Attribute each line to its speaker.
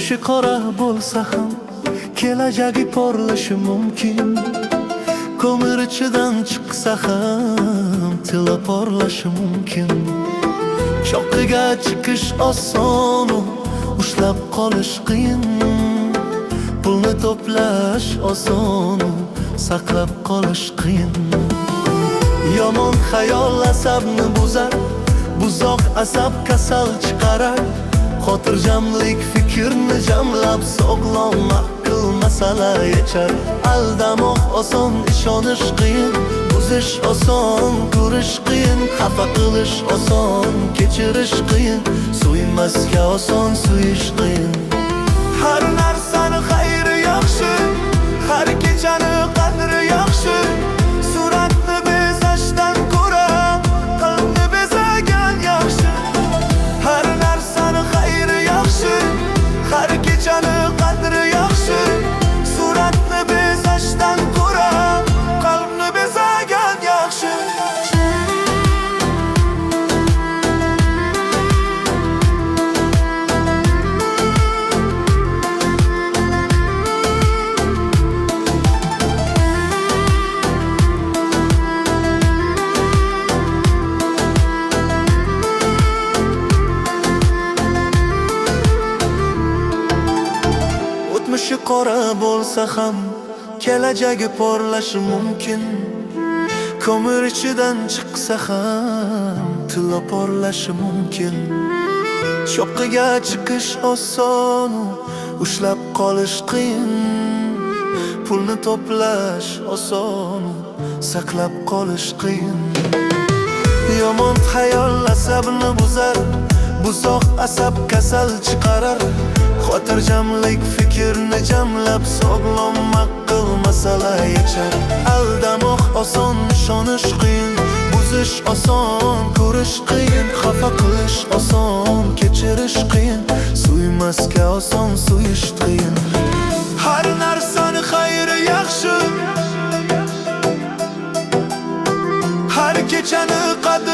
Speaker 1: O'tmishi qora bo'lsa ham kelajagi porlashi mumkin. Ko'mir ichidan chiqsa ham tili porlashi mumkin. Cho'qqiga chiqish oson, ushlab qolish qiyin. Pulni to'plash oson, saqlab qolish qiyin. Yomon xayol asabni buzar, buzoq asab kasal chiqarar. Xotirjamlik fikrni jamlab sog'lom aql masala yechar. Aldamoq oson, ishonish qiyin. Buzish oson, ko'rish qiyin. Xafa qilish oson, kechirish qiyin. Suymasga oson, suyish qiyin. Har narsani xayri yaxshi, har kechani qadri yaxshi. Suratni bezashdan ko'ra qalbni bezagan yaxshi. Har narsani xayri yaxshi, har kechani qadri yaxshi. Suratni bezashdan ko'ra qalbni bezagan yaxshi. O'tmishi qora bo'lsa ham kelajagi porlashi mumkin. Ko'mir ichidan chiqsa ham tili porlashi mumkin. Cho'qqiga chiqish oson, ushlab qolish qiyin. Pulni to'plash oson, saqlab qolish qiyin. Yomon xayol asabni buzar, buzoq asab kasal chiqarar. Xotirjamlik fikrni jamlab sog'lom aql masala yechar. Aldamoq oson, ishonish qiyin. Buzish oson, ko'rish qiyin. Xafa qilish oson, kechirish qiyin. Suymasga oson, suyish qiyin. Har narsani xayri yaxshi, har kechani qadri